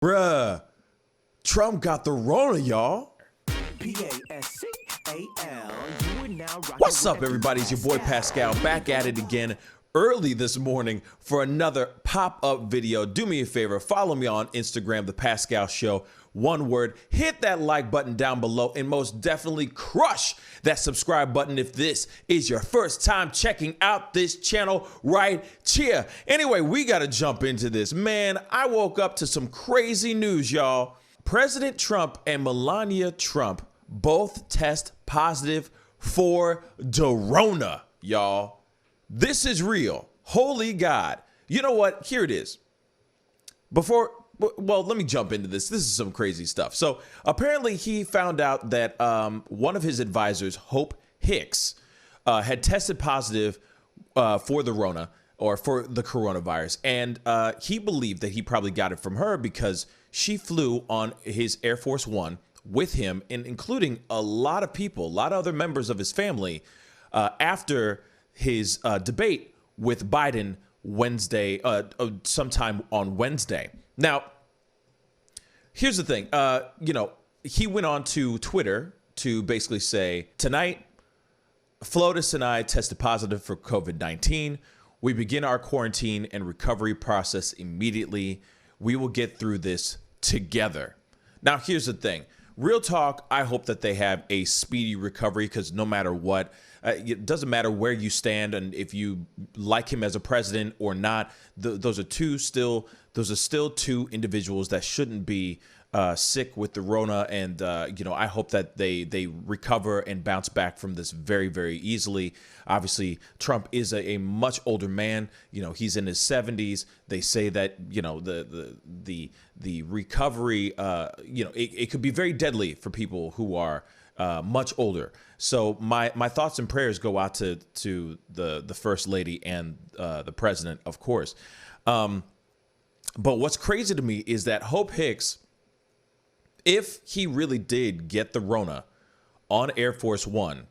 Bruh, Trump got the Rona, y'all. Pascal. What's up, everybody? It's your boy Pascal back at it again early this morning for another pop-up video. Do me a favor, follow me on Instagram, The Pascal Show. One word, hit that like button down below and most definitely crush that subscribe button if this is your first time checking out this channel right here. Anyway, we got to jump into this. Man, I woke up to some crazy news, y'all. President Trump and Melania Trump both test positive for the Rona, y'all. This is real. Holy God. You know what? Here it is. Well, let me jump into this. This is some crazy stuff. So apparently he found out that one of his advisors, Hope Hicks, had tested positive for the Rona or for the coronavirus. And he believed that he probably got it from her because she flew on his Air Force One with him, and including a lot of people, a lot of other members of his family, after his debate with Biden Wednesday, sometime on Wednesday. Now, here's the thing. He went on to Twitter to basically say, tonight, Flotus and I tested positive for COVID-19. We begin our quarantine and recovery process immediately. We will get through this together. Now, here's the thing. Real talk, I hope that they have a speedy recovery because no matter what, it doesn't matter where you stand and if you like him as a president or not. Those are still two individuals that shouldn't be sick with the Rona, and I hope that they recover and bounce back from this very, very easily. Obviously, Trump is a much older man. He's in his 70s. They say that the recovery it could be very deadly for people who are much older. So my thoughts and prayers go out to the First Lady and the President, of course. But what's crazy to me is that Hope Hicks, if he really did get the Rona on Air Force One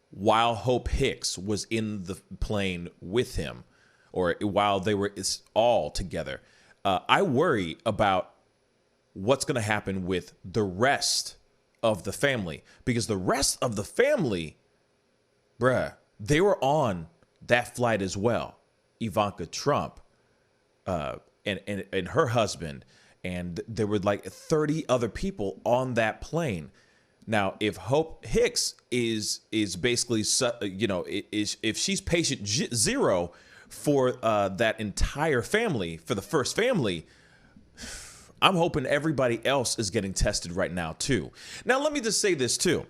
while Hope Hicks was in the plane with him, or while they were all together, I worry about what's going to happen with the rest of the family, because the rest of the family, they were on that flight as well. Ivanka Trump, and her husband, and there were like 30 other people on that plane. Now, if Hope Hicks is basically, if she's patient zero for that entire family, for the first family, I'm hoping everybody else is getting tested right now too. Now, let me just say this too.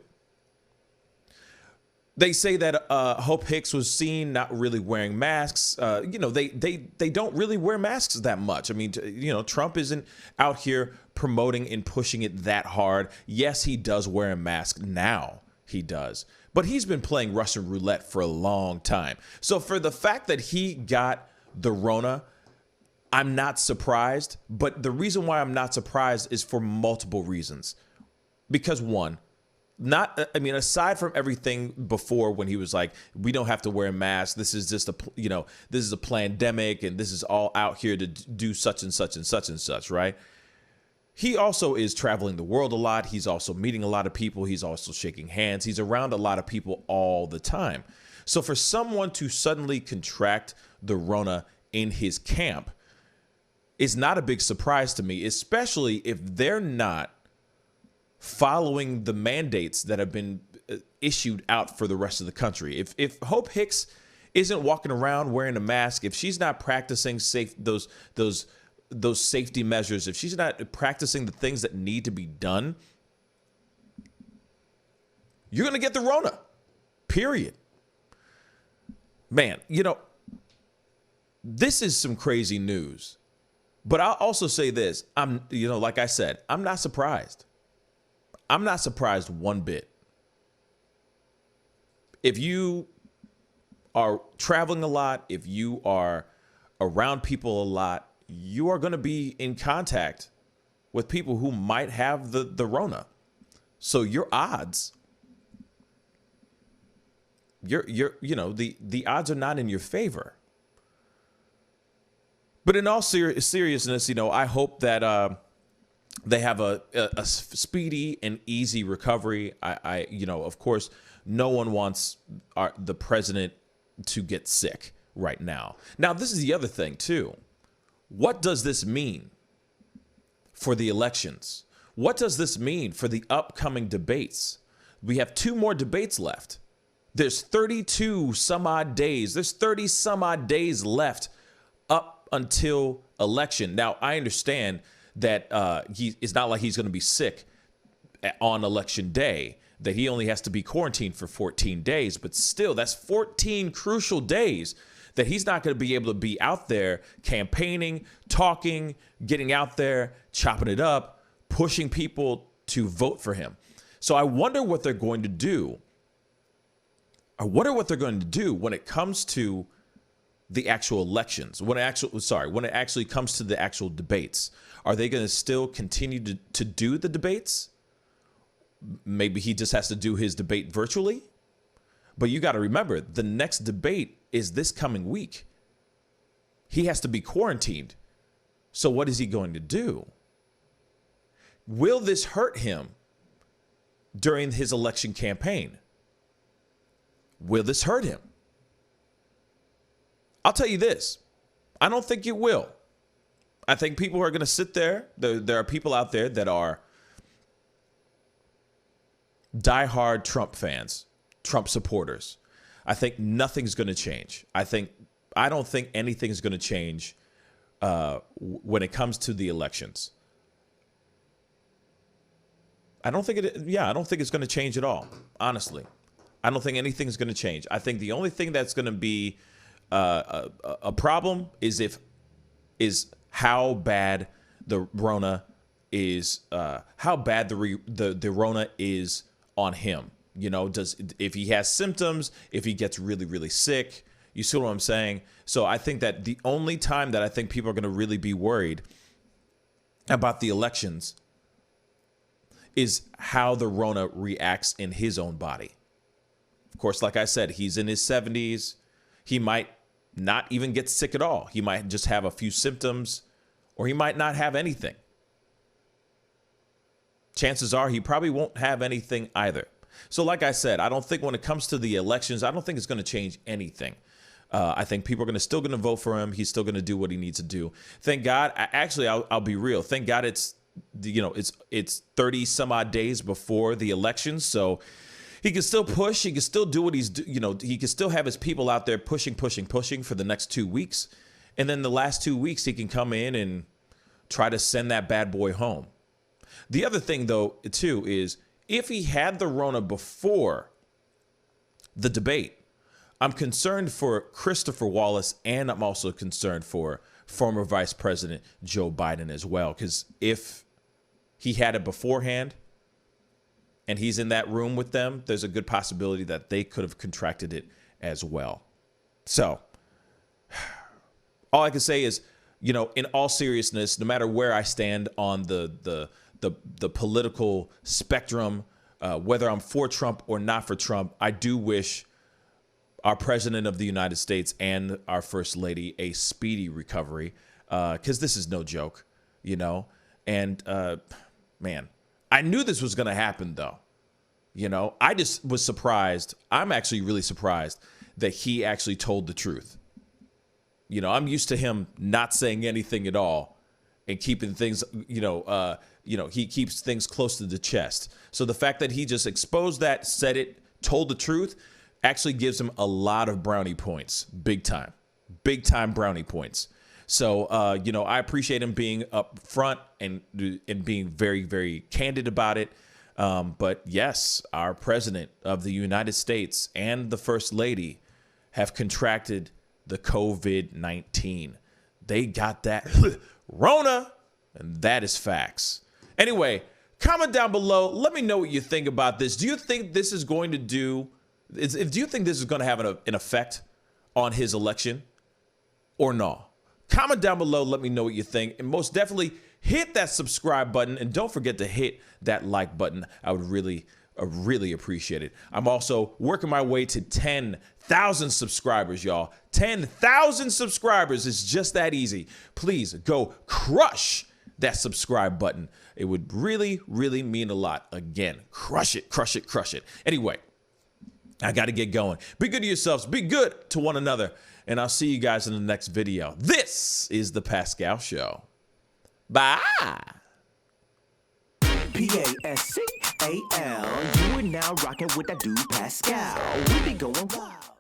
They say that Hope Hicks was seen not really wearing masks. They don't really wear masks that much. I mean, Trump isn't out here promoting and pushing it that hard. Yes, he does wear a mask now. He does. But he's been playing Russian roulette for a long time. So for the fact that he got the Rona, I'm not surprised. But the reason why I'm not surprised is for multiple reasons. Because one, aside from everything before when he was like, we don't have to wear a mask. This is just this is a pandemic and this is all out here to do such and such and such and such, right? He also is traveling the world a lot. He's also meeting a lot of people. He's also shaking hands. He's around a lot of people all the time. So for someone to suddenly contract the Rona in his camp is not a big surprise to me, especially if they're not following the mandates that have been issued out for the rest of the country. If Hope Hicks isn't walking around wearing a mask, if she's not practicing those safety measures, if she's not practicing the things that need to be done, you're going to get the Rona, period. Man, this is some crazy news. But I'll also say this, like I said, I'm not surprised. I'm not surprised one bit. If you are traveling a lot, if you are around people a lot, you are going to be in contact with people who might have the Rona. So your odds, the odds are not in your favor. But in all seriousness, I hope that they have a speedy and easy recovery. Of course, no one wants the president to get sick right now. Now, this is the other thing, too. What does this mean for the elections? What does this mean for the upcoming debates? We have 2 more debates left. There's 32 some odd days. There's 30 some odd days left up until election. Now, I understand that it's not like he's going to be sick on election day, that he only has to be quarantined for 14 days. But still, that's 14 crucial days that he's not going to be able to be out there campaigning, talking, getting out there, chopping it up, pushing people to vote for him. So I wonder what they're going to do. I wonder what they're going to do when it comes to the actual elections, when it actually comes to the actual debates. Are they going to still continue to do the debates? Maybe he just has to do his debate virtually. But you got to remember, the next debate is this coming week. He has to be quarantined. So what is he going to do? Will this hurt him during his election campaign? Will this hurt him? I'll tell you this. I don't think it will. I think people are going to sit there. There are people out there that are diehard Trump fans, Trump supporters. I think nothing's going to change. I don't think anything is going to change when it comes to the elections. I don't think it's going to change at all. Honestly, I don't think anything's going to change. I think the only thing that's going to be a problem is how bad the Rona is. How bad the Rona is on him. You know, if he has symptoms, if he gets really, really sick. You see what I'm saying? So I think that the only time that I think people are going to really be worried about the elections is how the Rona reacts in his own body. Of course, like I said, he's in his 70s. He might not even get sick at all. He might just have a few symptoms, or he might not have anything. Chances are he probably won't have anything either. So like I said, I don't think when it comes to the elections, I don't think it's going to change anything. I think people are still going to vote for him. He's still going to do what he needs to do. Thank God. I'll be real. Thank God it's 30 some odd days before the election. So he can still push. He can still do what he can still have his people out there pushing for the next 2 weeks. And then the last 2 weeks, he can come in and try to send that bad boy home. The other thing, though, too, is if he had the Rona before the debate, I'm concerned for Christopher Wallace, and I'm also concerned for former Vice President Joe Biden as well. Because if he had it beforehand and he's in that room with them, there's a good possibility that they could have contracted it as well. So all I can say is, in all seriousness, no matter where I stand on the political spectrum, whether I'm for Trump or not for Trump, I do wish our president of the United States and our first lady a speedy recovery, because this is no joke, And man, I knew this was going to happen, though. I just was surprised. I'm actually really surprised that he actually told the truth. I'm used to him not saying anything at all and keeping things, he keeps things close to the chest. So the fact that he just exposed that, said it, told the truth, actually gives him a lot of brownie points. Big time brownie points. So, I appreciate him being up front and being very, very candid about it. But yes, our president of the United States and the first lady have contracted the COVID-19. They got that Rona, and that is facts. Anyway, comment down below. Let me know what you think about this. Do you think this is going to do you think this is going to have an effect on his election or no? Comment down below. Let me know what you think. And most definitely hit that subscribe button. And don't forget to hit that like button. I would really appreciate it. I'm also working my way to 10,000 subscribers, y'all. 10,000 subscribers is just that easy. Please go crush that subscribe button. It would really, really mean a lot. Again, crush it, crush it, crush it. Anyway, I got to get going. Be good to yourselves. Be good to one another. And I'll see you guys in the next video. This is The Pascal Show. Bye. Pascal, you are now rocking with that dude Pascal. We be going wild.